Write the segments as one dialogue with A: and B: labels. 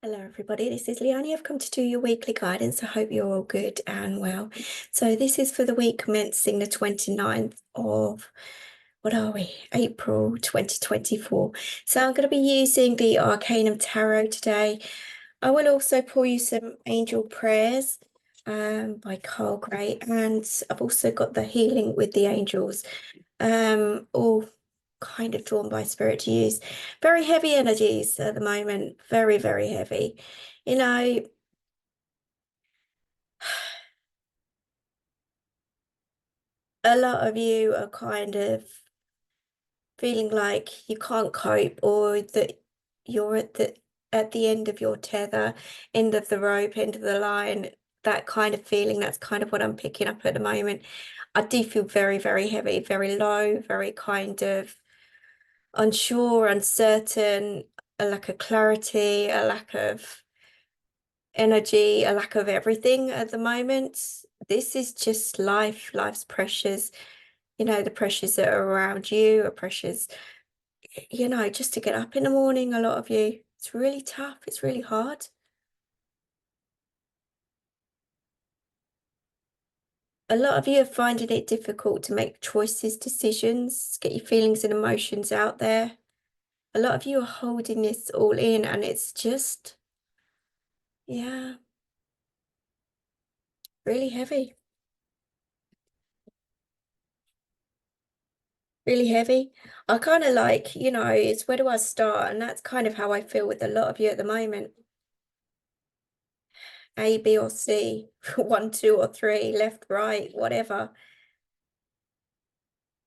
A: Hello everybody, this is Leone. I've come to do your weekly guidance. I hope you're all good and well. So this is for the week commencing the 29th of, what are we? April 2024. So I'm going to be using the Arcanum Tarot today. I will also pull you some angel prayers by Carl Gray, and I've also got the healing with the angels, all kind of drawn by spirit to use. Very heavy energies at the moment, very, very heavy. You know, a lot of you are kind of feeling like you can't cope, or that you're at the end of your tether, end of the rope, end of the line, that kind of feeling. That's kind of what I'm picking up at the moment. I do feel very, very heavy, very low, very kind of unsure, uncertain, a lack of clarity, a lack of energy, a lack of everything at the moment. This is just life, life's pressures, the pressures that are around you, are pressures, just to get up in the morning. A lot of you, it's really tough, it's really hard. A lot of you are finding it difficult to make choices, decisions, get your feelings and emotions out there. A lot of you are holding this all in, and it's just, yeah, really heavy. Really heavy. I kind of like, it's where do I start? And that's kind of how I feel with a lot of you at the moment. A, B, or C, 1, 2, or 3, left, right, whatever.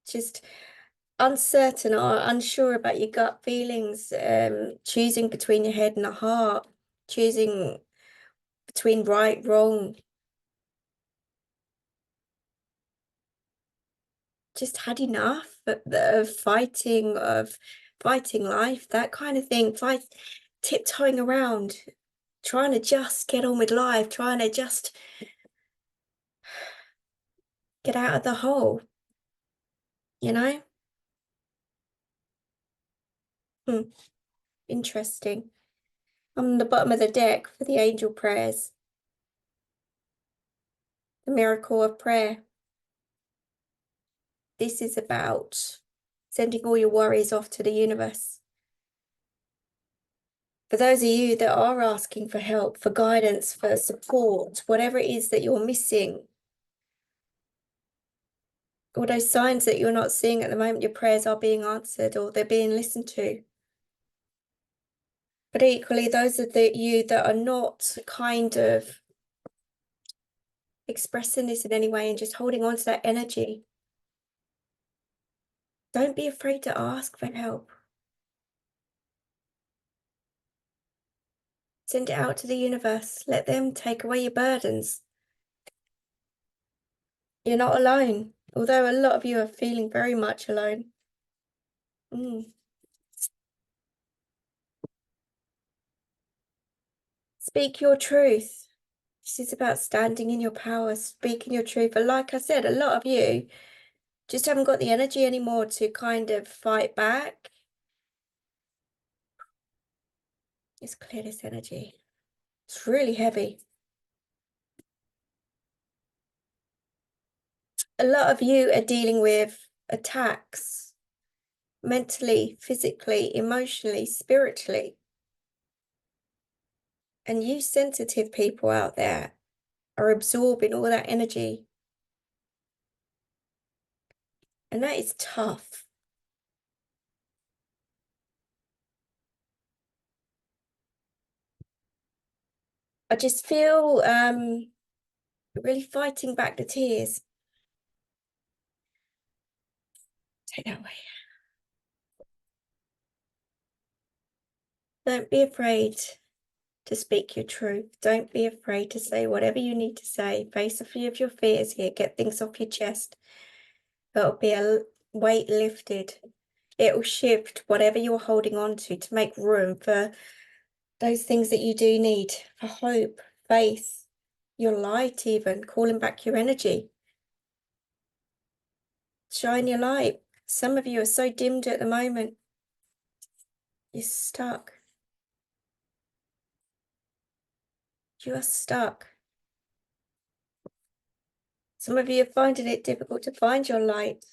A: Just uncertain or unsure about your gut feelings, choosing between your head and the heart, choosing between right, wrong. Just had enough of fighting life, that kind of thing, tiptoeing around, trying to just get on with life, trying to just get out of the hole, you know? Interesting. On the bottom of the deck for the angel prayers, the miracle of prayer. This is about sending all your worries off to the universe. For those of you that are asking for help, for guidance, for support, whatever it is that you're missing, all those signs that you're not seeing at the moment, your prayers are being answered or they're being listened to. But equally, those of you that are not kind of expressing this in any way and just holding on to that energy, don't be afraid to ask for help. Send it out to the universe. Let them take away your burdens. You're not alone, although a lot of you are feeling very much alone. Speak your truth. This is about standing in your power, speaking your truth. And like I said, a lot of you just haven't got the energy anymore to kind of fight back. Let's clear this energy. It's really heavy. A lot of you are dealing with attacks mentally, physically, emotionally, spiritually. And you sensitive people out there are absorbing all that energy. And that is tough. I just feel really fighting back the tears. Take that away. Don't be afraid to speak your truth. Don't be afraid to say whatever you need to say. Face a few of your fears here. Get things off your chest. It'll be a weight lifted. It'll shift whatever you're holding on to make room for those things that you do need, for hope, faith, your light even, calling back your energy. Shine your light. Some of you are so dimmed at the moment. You're stuck. You're stuck. Some of you are finding it difficult to find your light,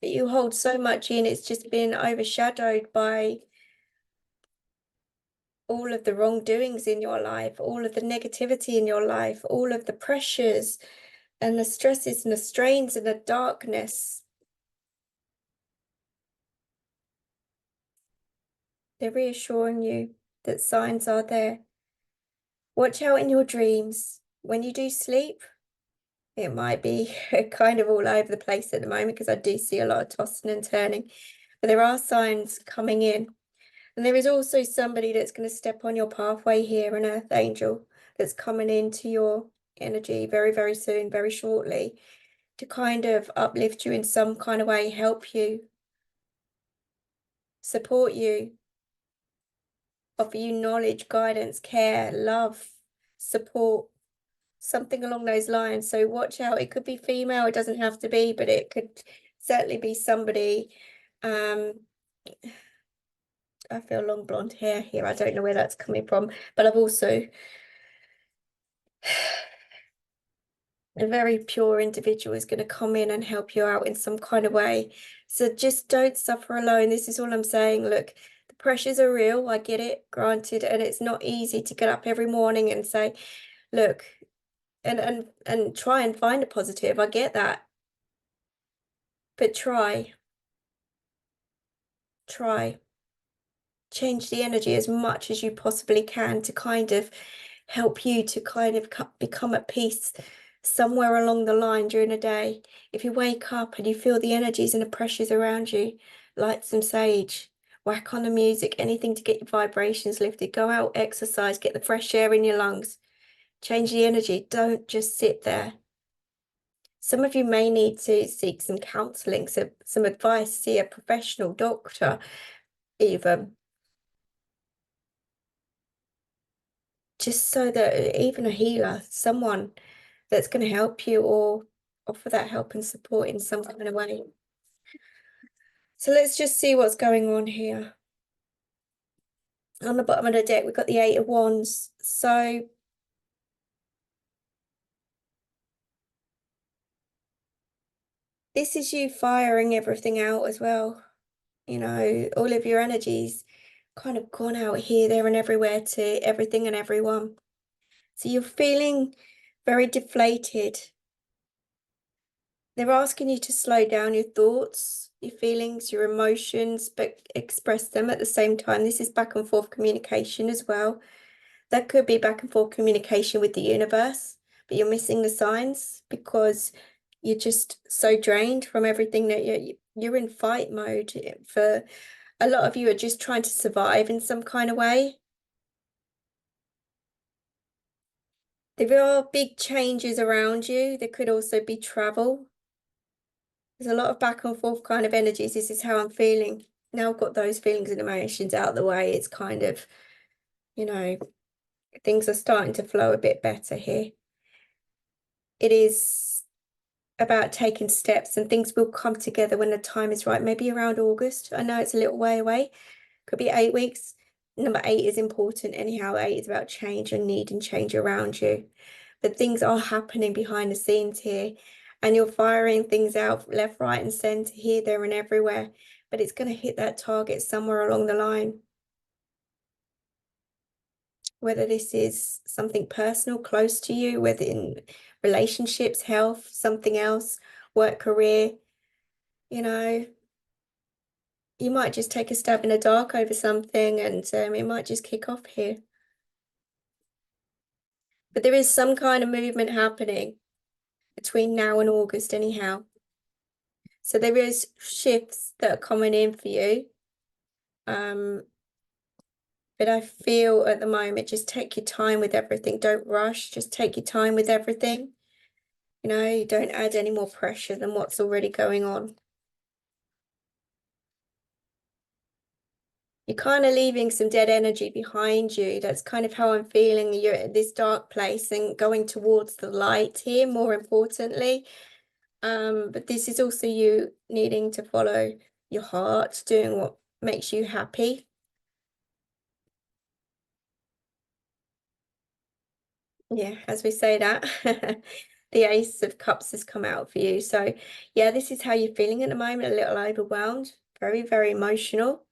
A: but you hold so much in, it's just been overshadowed by all of the wrongdoings in your life, all of the negativity in your life, all of the pressures and the stresses and the strains and the darkness. They're reassuring you that signs are there. Watch out in your dreams. When you do sleep, it might be kind of all over the place at the moment because I do see a lot of tossing and turning, but there are signs coming in. And there is also somebody that's going to step on your pathway here, an earth angel that's coming into your energy very, very soon, very shortly, to kind of uplift you in some kind of way, help you, support you, offer you knowledge, guidance, care, love, support, something along those lines. So watch out. It could be female, it doesn't have to be, but it could certainly be somebody. I feel long blonde hair here. I don't know where that's coming from, but I've also a very pure individual is going to come in and help you out in some kind of way. So just don't suffer alone. This is all I'm saying. Look, the pressures are real. I get it, granted, and it's not easy to get up every morning and say, look, and try and find a positive. I get that. But try. Change the energy as much as you possibly can to kind of help you to kind of become at peace somewhere along the line during the day. If you wake up and you feel the energies and the pressures around you, light some sage, whack on the music, anything to get your vibrations lifted. Go out, exercise, get the fresh air in your lungs, change the energy. Don't just sit there. Some of you may need to seek some counseling, some advice, see a professional doctor even. Just so that even a healer, someone that's going to help you or offer that help and support in some kind of way. So let's just see what's going on here. On the bottom of the deck, we've got the Eight of Wands. So this is you firing everything out as well. You know, all of your energies kind of gone out here, there, and everywhere to everything and everyone. So you're feeling very deflated. They're asking you to slow down your thoughts, your feelings, your emotions, but express them at the same time. This is back and forth communication as well. That could be back and forth communication with the universe, but you're missing the signs because you're just so drained from everything that you're in fight mode. For a lot of you are just trying to survive in some kind of way. There are big changes around you. There could also be travel. There's a lot of back and forth kind of energies. This is how I'm feeling. Now I've got those feelings and emotions out of the way. It's kind of, you know, things are starting to flow a bit better here. It is about taking steps and things will come together when the time is right. Maybe around August. I know it's a little way away. Could be 8 weeks. Number 8 is important. Anyhow, 8 is about change and need and change around you. But things are happening behind the scenes here. And you're firing things out left, right, and center here, there, and everywhere. But it's going to hit that target somewhere along the line. Whether this is something personal, close to you, whether in relationships, health, something else, work, career, you know, you might just take a stab in the dark over something and it might just kick off here. But there is some kind of movement happening between now and August anyhow. So there is shifts that are coming in for you. But I feel at the moment, just take your time with everything. Don't rush, just take your time with everything. You know, you don't add any more pressure than what's already going on. You're kind of leaving some dead energy behind you. That's kind of how I'm feeling. You're at this dark place and going towards the light here, more importantly. But this is also you needing to follow your heart, doing what makes you happy. Yeah, as we say that, the Ace of Cups has come out for you. So yeah, this is how you're feeling at the moment, a little overwhelmed, very, very emotional.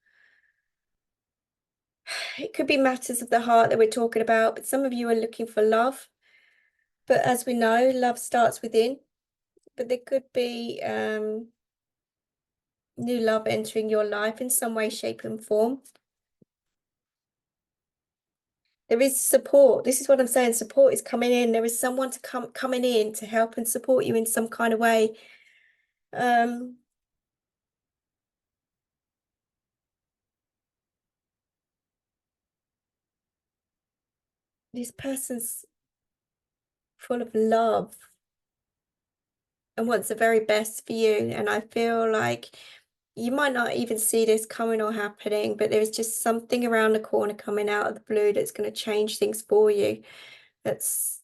A: It could be matters of the heart that we're talking about, but some of you are looking for love. But as we know, love starts within. But there could be new love entering your life in some way, shape, and form. There is support. This is what I'm saying. Support is coming in. There is someone to coming in to help and support you in some kind of way. This person's full of love and wants the very best for you. And I feel like you might not even see this coming or happening, but there's just something around the corner coming out of the blue that's going to change things for you. That's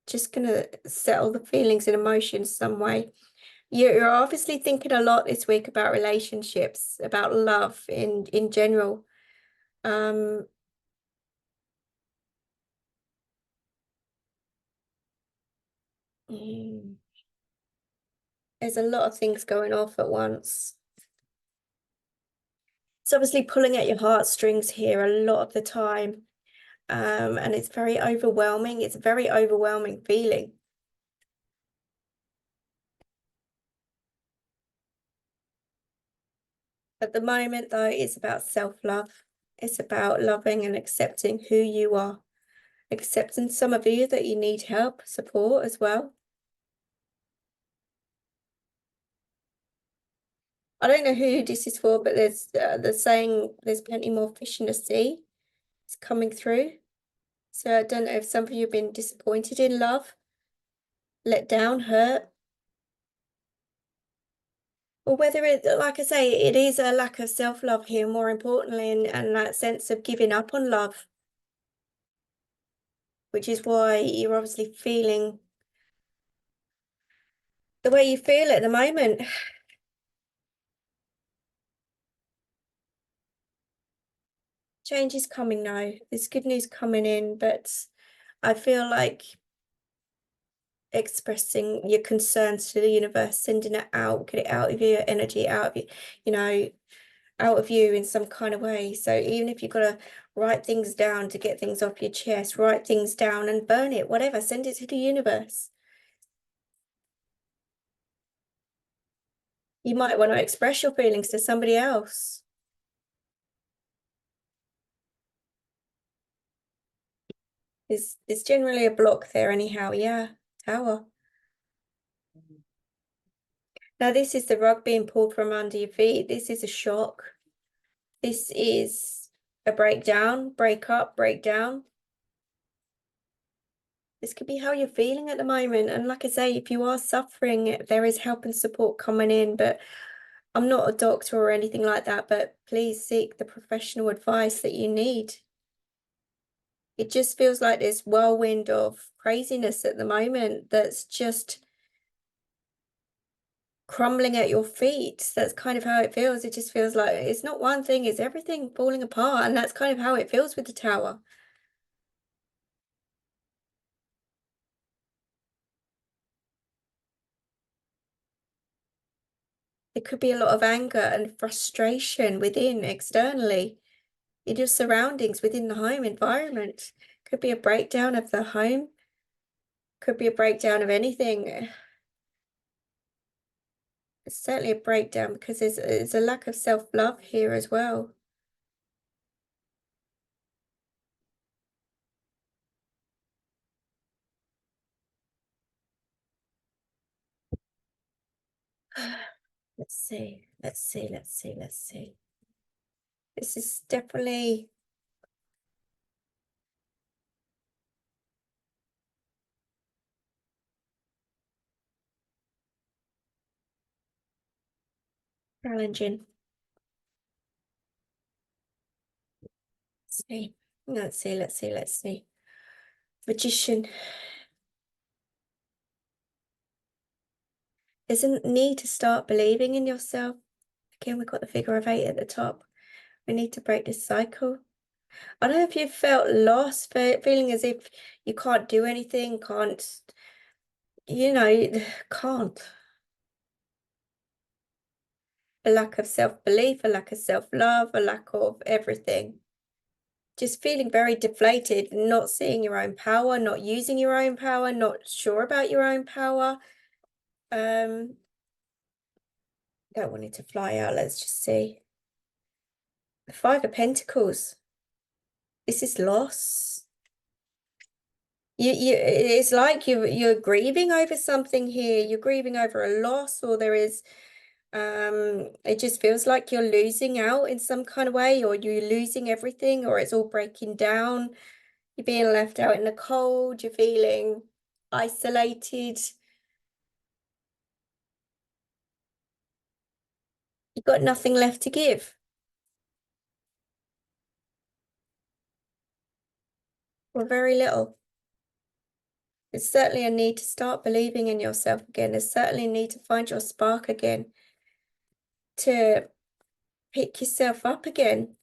A: just going to settle the feelings and emotions some way. You're obviously thinking a lot this week about relationships, about love in general. Um, mm, there's a lot of things going off at once. It's obviously pulling at your heartstrings here a lot of the time. And it's very overwhelming. It's a very overwhelming feeling. At the moment, though, it's about self-love. It's about loving and accepting who you are, accepting some of you that you need help, support as well. I don't know who this is for, but there's the saying there's plenty more fish in the sea. It's coming through. So I don't know if some of you have been disappointed in love, let down, hurt, or whether it, like I say, it is a lack of self-love here, more importantly, and that sense of giving up on love, which is why you're obviously feeling the way you feel at the moment. Change is coming now. There's good news coming in, but I feel like expressing your concerns to the universe, sending it out, get it out of your energy, out of you, you know, out of you in some kind of way. So even if you've got to write things down to get things off your chest, write things down and burn it, whatever, send it to the universe. You might want to express your feelings to somebody else. There's generally a block there anyhow. Yeah, Tower. Now this is the rug being pulled from under your feet. This is a shock. This is a breakdown, break up, breakdown. This could be how you're feeling at the moment. And like I say, if you are suffering, there is help and support coming in. But I'm not a doctor or anything like that, but please seek the professional advice that you need. It just feels like this whirlwind of craziness at the moment that's just crumbling at your feet. That's kind of how it feels. It just feels like it's not one thing, it's everything falling apart. And that's kind of how it feels with the tower. It could be a lot of anger and frustration within, externally, in your surroundings, within the home environment. Could be a breakdown of the home, could be a breakdown of anything. It's certainly a breakdown because there's a lack of self-love here as well. Let's see, let's see, let's see, let's see. This is definitely challenging. Let's see, let's see, let's see, let's see. Magician. There's a need to start believing in yourself. Again, we've got the figure of 8 at the top. We need to break this cycle. I don't know if you felt lost, feeling as if you can't do anything, can't. A lack of self-belief, a lack of self-love, a lack of everything. Just feeling very deflated, not seeing your own power, not using your own power, not sure about your own power. Don't want it to fly out. Let's just see. The Five of Pentacles. This is loss. It's like you're grieving over something here. You're grieving over a loss, or there is it just feels like you're losing out in some kind of way, or you're losing everything, or it's all breaking down. You're being left out in the cold, you're feeling isolated. You've got nothing left to give. Or very little. There's certainly a need to start believing in yourself again. There's certainly a need to find your spark again. To pick yourself up again.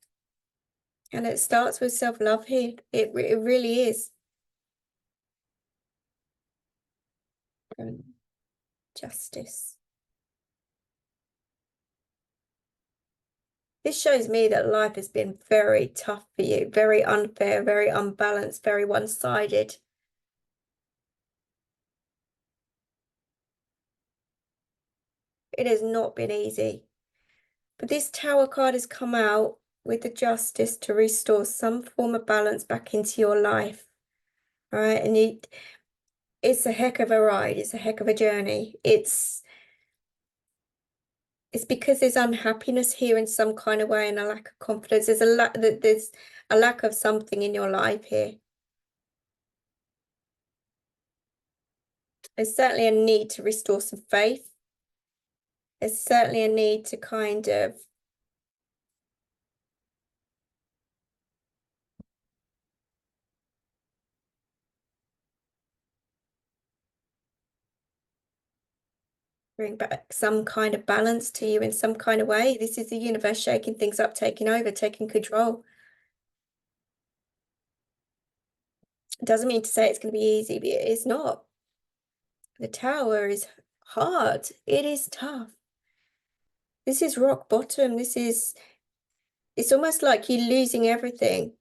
A: And it starts with self-love here. It really is. Justice. This shows me that life has been very tough for you, very unfair, very unbalanced, very one-sided. It has not been easy. But this Tower card has come out with the Justice to restore some form of balance back into your life. All right, and it's a heck of a ride. It's a heck of a journey. It's because there's unhappiness here in some kind of way and a lack of confidence. There's a lack of something in your life here. There's certainly a need to restore some faith. There's certainly a need to kind of bring back some kind of balance to you in some kind of way. This is the universe shaking things up, taking over, taking control. It doesn't mean to say it's going to be easy, but it's not. The Tower is hard. It is tough. This is rock bottom. It's almost like you're losing everything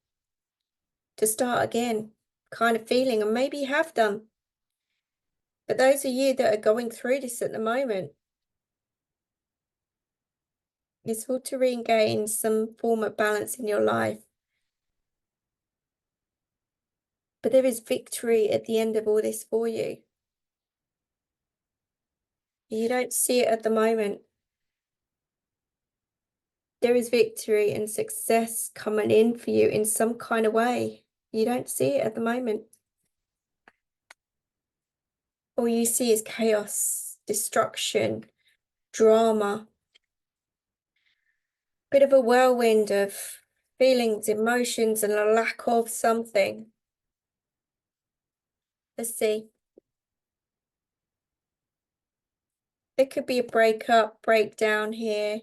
A: to start again, kind of feeling, and maybe you have done. But those of you that are going through this at the moment, it's all to regain some form of balance in your life. But there is victory at the end of all this for you. You don't see it at the moment. There is victory and success coming in for you in some kind of way. You don't see it at the moment. All you see is chaos, destruction, drama. Bit of a whirlwind of feelings, emotions, and a lack of something. Let's see. There could be a breakup, breakdown here.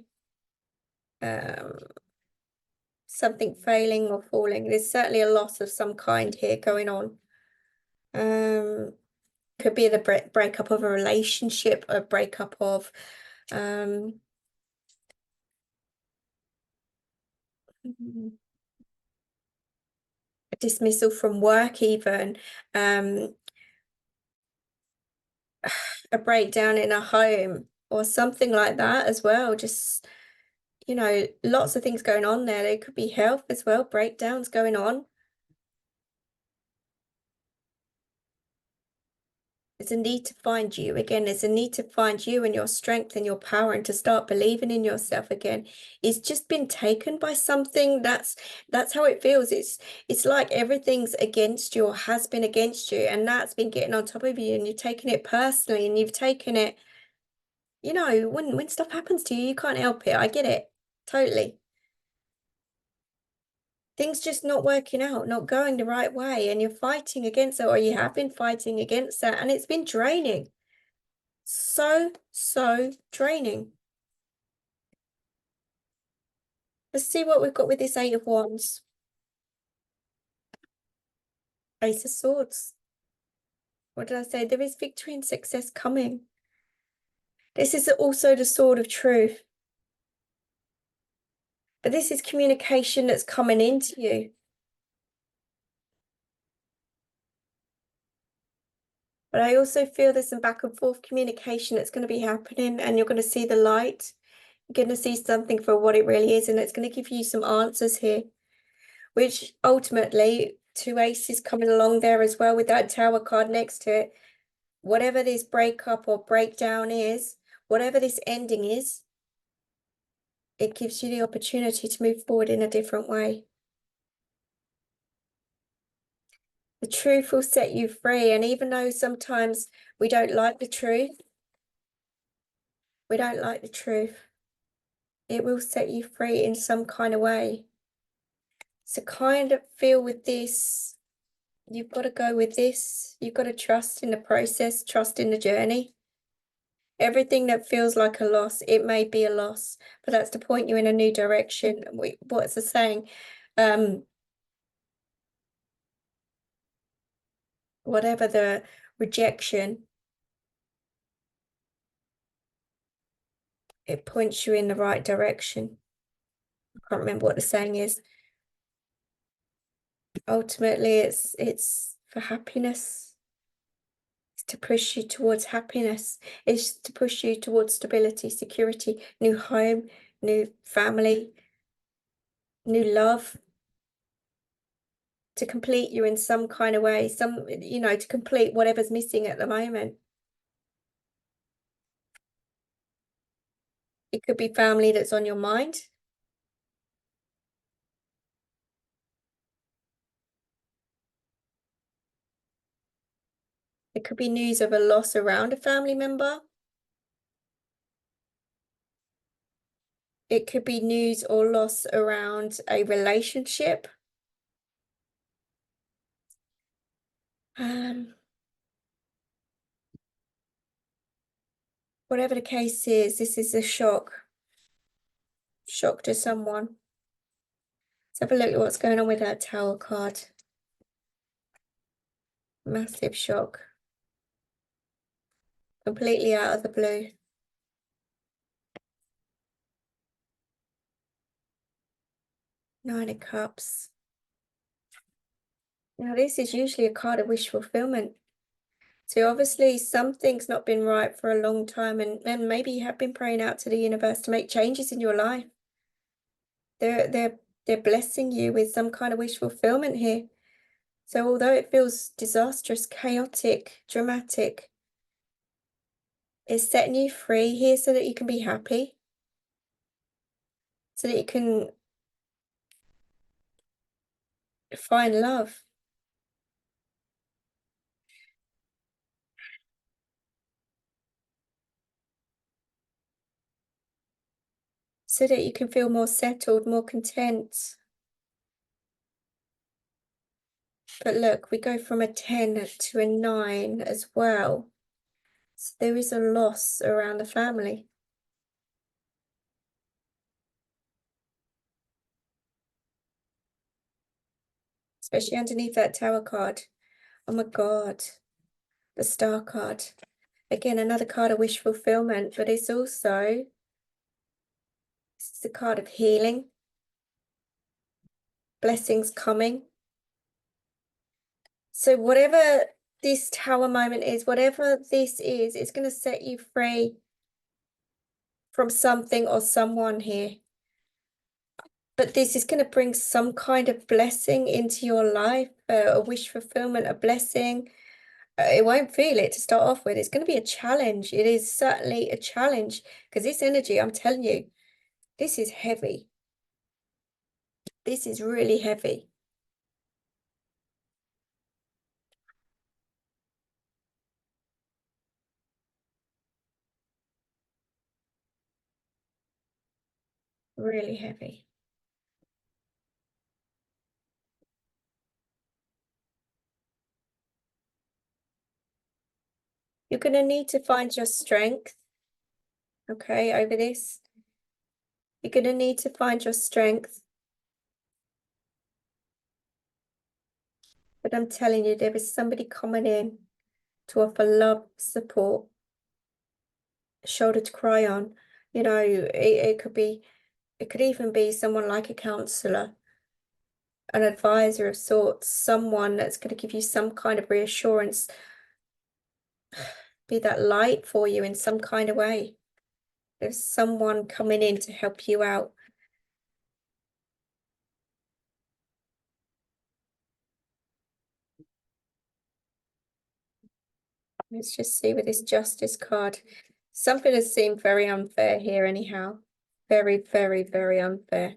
A: Something failing or falling. There's certainly a loss of some kind here going on. Could be the breakup of a relationship, a breakup of a dismissal from work even, a breakdown in a home or something like that as well. Just, lots of things going on there. There could be health as well, breakdowns going on. There's a need to find you again. There's a need to find you and your strength and your power and to start believing in yourself again. It's just been taken by something. That's how it feels. It's like everything's against you or has been against you, and that's been getting on top of you, and you're taking it personally, and you've taken it, when stuff happens to you, you can't help it. I get it. Totally. Things just not working out, not going the right way, and you're fighting against it, or you have been fighting against that, and it's been draining. So draining. Let's see what we've got with this Eight of Wands. Ace of Swords. What did I say? There is victory and success coming. This is also the sword of truth. But this is communication that's coming into you. But I also feel there's some back and forth communication that's going to be happening, and you're going to see the light. You're going to see something for what it really is, and it's going to give you some answers here, which ultimately, two aces coming along there as well with that Tower card next to it. Whatever this breakup or breakdown is, whatever this ending is, it gives you the opportunity to move forward in a different way. The truth will set you free. And even though sometimes we don't like the truth, it will set you free in some kind of way. So kind of feel with this, you've got to go with this. You've got to trust in the process, trust in the journey. Everything that feels like a loss, it may be a loss, but that's to point you in a new direction. What's the saying? Whatever the rejection, it points you in the right direction. I can't remember what the saying is. Ultimately, it's for happiness. It's to push you towards happiness. It's to push you towards stability, security, new home, new family, new love. To complete you in some kind of way, to complete whatever's missing at the moment. It could be family that's on your mind. It could be news of a loss around a family member. It could be news or loss around a relationship. Whatever the case is, this is a shock to someone. Let's have a look at what's going on with that Tower card. Massive shock. Completely out of the blue. Nine of Cups. Now, this is usually a card of wish fulfillment. So obviously something's not been right for a long time, and maybe you have been praying out to the universe to make changes in your life. They're blessing you with some kind of wish fulfillment here. So although it feels disastrous, chaotic, dramatic, it's setting you free here so that you can be happy, so that you can find love. So that you can feel more settled, more content. But look, we go from a 10 to a 9 as well. So there is a loss around the family. Especially underneath that Tower card. Oh my God. The Star card. Again, another card of wish fulfillment, but it's also, this is a card of healing. Blessings coming. So whatever this Tower moment is, whatever this is, it's going to set you free from something or someone here. But this is going to bring some kind of blessing into your life, a wish fulfillment, a blessing. It won't feel it to start off with. It's going to be a challenge. It is certainly a challenge because this energy, I'm telling you, this is heavy. This is really heavy. Really heavy. You're going to need to find your strength, okay, over this. You're going to need to find your strength. But I'm telling you, there is somebody coming in to offer love, support, a shoulder to cry on. You know, it could even be someone like a counselor, an advisor of sorts, someone that's going to give you some kind of reassurance, be that light for you in some kind of way. There's someone coming in to help you out. Let's just see with this Justice card. Something has seemed very unfair here anyhow. Very, very, very unfair.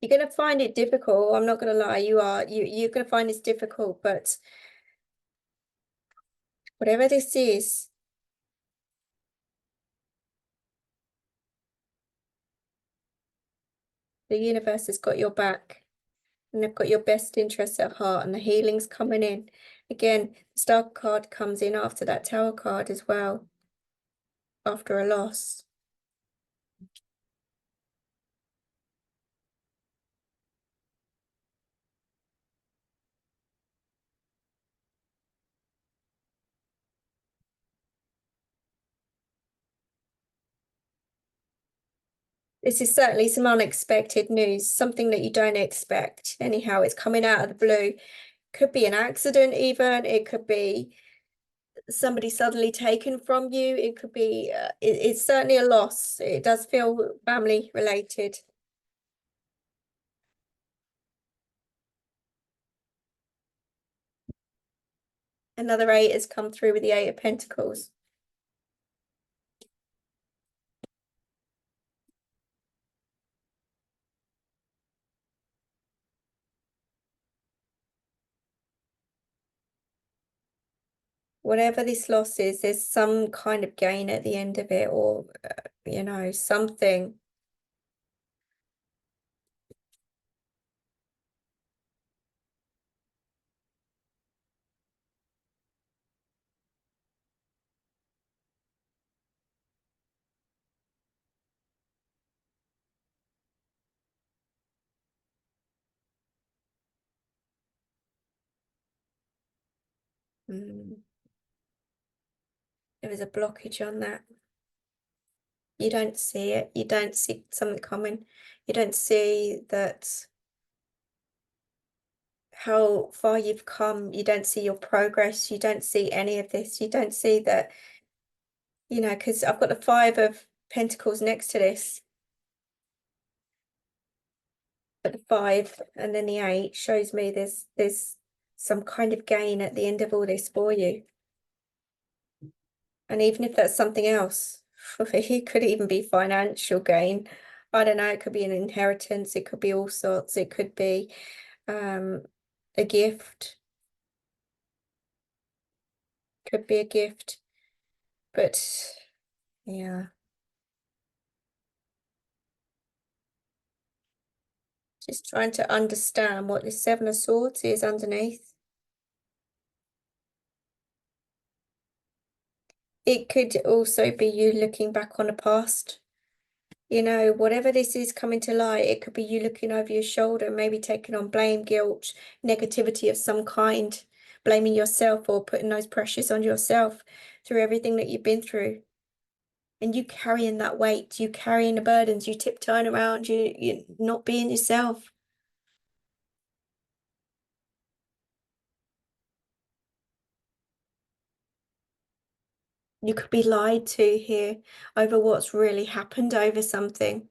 A: You're going to find it difficult. I'm not going to lie. You're going to find this difficult, but whatever this is, the universe has got your back and they've got your best interests at heart, and the healing's coming in. Again, the Star card comes in after that Tower card as well, after a loss. This is certainly some unexpected news, something that you don't expect. Anyhow, it's coming out of the blue. Could be an accident even. It could be somebody suddenly taken from you. It could be, it's certainly a loss. It does feel family related. Another 8 has come through with the 8 of Pentacles. Whatever this loss is, there's some kind of gain at the end of it, or, you know, something. Mm. There is a blockage on that. You don't see it. You don't see something coming. You don't see that how far you've come. You don't see your progress. You don't see any of this. You don't see that, you know, because I've got the 5 of Pentacles next to this. But the 5 and then the 8 shows me there's some kind of gain at the end of all this for you. And even if that's something else, it could even be financial gain. I don't know, it could be an inheritance, it could be all sorts, it could be a gift. Could be a gift. But yeah. Just trying to understand what the 7 of Swords is underneath. It could also be you looking back on the past. You know, whatever this is coming to light, it could be you looking over your shoulder, maybe taking on blame, guilt, negativity of some kind, blaming yourself or putting those pressures on yourself through everything that you've been through. And you carrying that weight, you carrying the burdens, you tiptoeing around, you're not being yourself. You could be lied to here over what's really happened over something.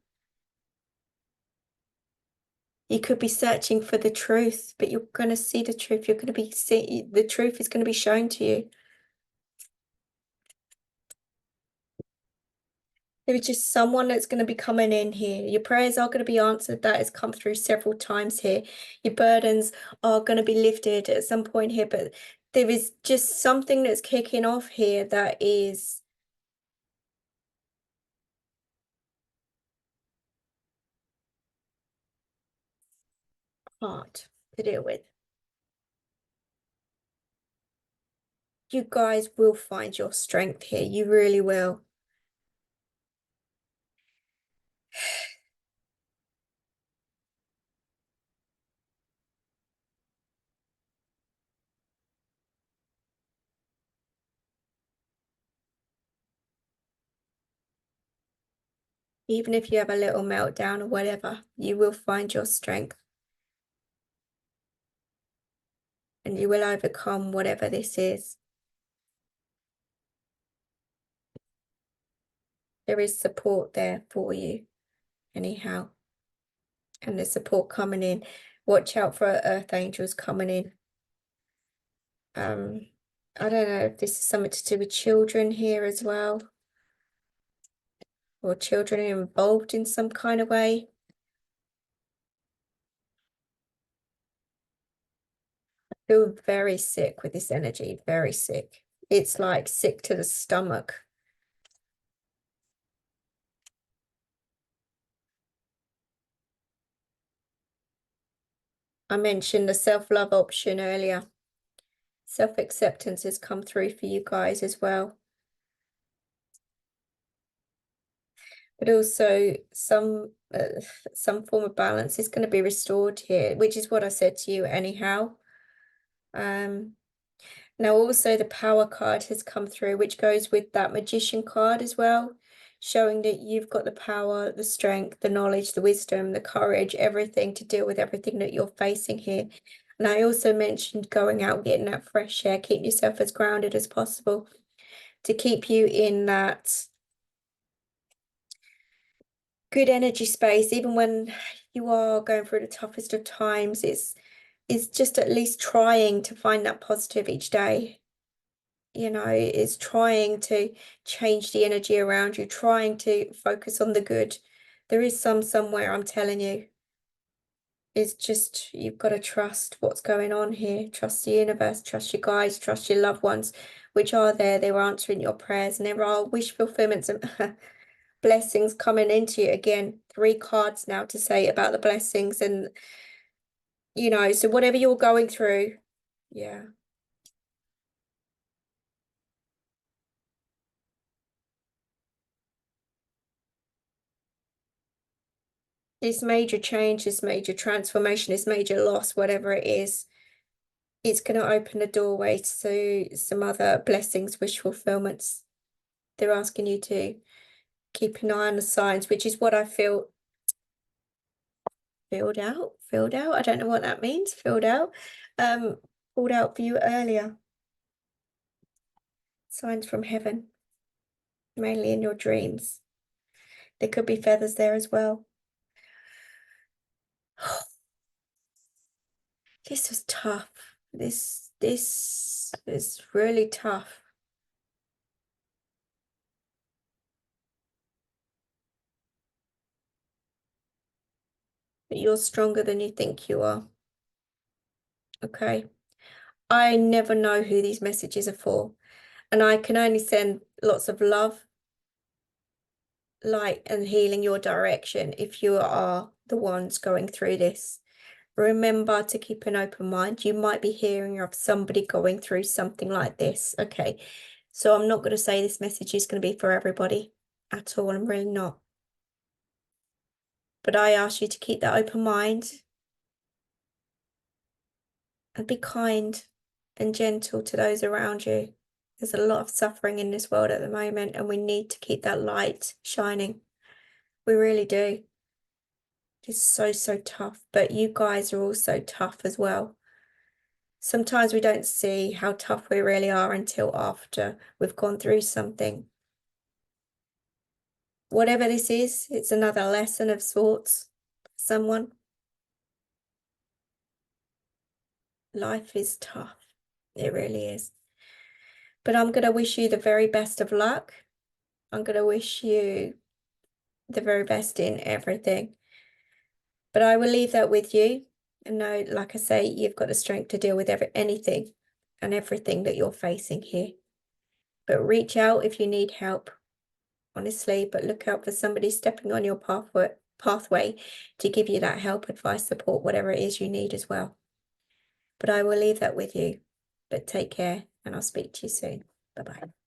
A: You could be searching for the truth, but you're going to see the truth. You're going to be the truth is going to be shown to you. There is just someone that's going to be coming in here. Your prayers are going to be answered. That has come through several times here. Your burdens are going to be lifted at some point here, but there is just something that's kicking off here that is hard to deal with. You guys will find your strength here. You really will. Even if you have a little meltdown or whatever, you will find your strength. And you will overcome whatever this is. There is support there for you, anyhow. And there's support coming in. Watch out for earth angels coming in. I don't know if this is something to do with children here as well. Or children are involved in some kind of way. I feel very sick with this energy, very sick. It's like sick to the stomach. I mentioned the self-love option earlier. Self-acceptance has come through for you guys as well. But also some form of balance is going to be restored here, which is what I said to you anyhow. Now also the power card has come through, which goes with that magician card as well, showing that you've got the power, the strength, the knowledge, the wisdom, the courage, everything to deal with everything that you're facing here. And I also mentioned going out, getting that fresh air, keep yourself as grounded as possible to keep you in that good energy space, even when you are going through the toughest of times. It's just at least trying to find that positive each day. You know, is trying to change the energy around you, trying to focus on the good. There is somewhere, I'm telling you. It's just, you've got to trust what's going on here. Trust the universe, trust your guides, trust your loved ones, which are there. They were answering your prayers, and there are wish fulfillments and blessings coming into you. Again, 3 cards now to say about the blessings, and, you know, so whatever you're going through, yeah. This major change, this major transformation, this major loss, whatever it is, it's going to open a doorway to some other blessings, wish fulfillments. They're asking you to keep an eye on the signs, which is what I feel. Filled out. I don't know what that means. Filled out. Pulled out for you earlier. Signs from heaven, mainly in your dreams. There could be feathers there as well. This was tough. This is really tough. But you're stronger than you think you are. Okay. I never know who these messages are for. And I can only send lots of love, light, and healing your direction if you are the ones going through this. Remember to keep an open mind. You might be hearing of somebody going through something like this. Okay. So I'm not going to say this message is going to be for everybody at all. I'm really not. But I ask you to keep that open mind and be kind and gentle to those around you. There's a lot of suffering in this world at the moment, and we need to keep that light shining. We really do. It's so tough, but you guys are also tough as well. Sometimes we don't see how tough we really are until after we've gone through something. Whatever this is, it's another lesson of sorts for someone. Life is tough. It really is. But I'm going to wish you the very best of luck. I'm going to wish you the very best in everything. But I will leave that with you. And know, like I say, you've got the strength to deal with anything and everything that you're facing here. But reach out if you need help, honestly. But look out for somebody stepping on your pathway to give you that help, advice, support, whatever it is you need as well. But I will leave that with you. But take care, and I'll speak to you soon. Bye-bye.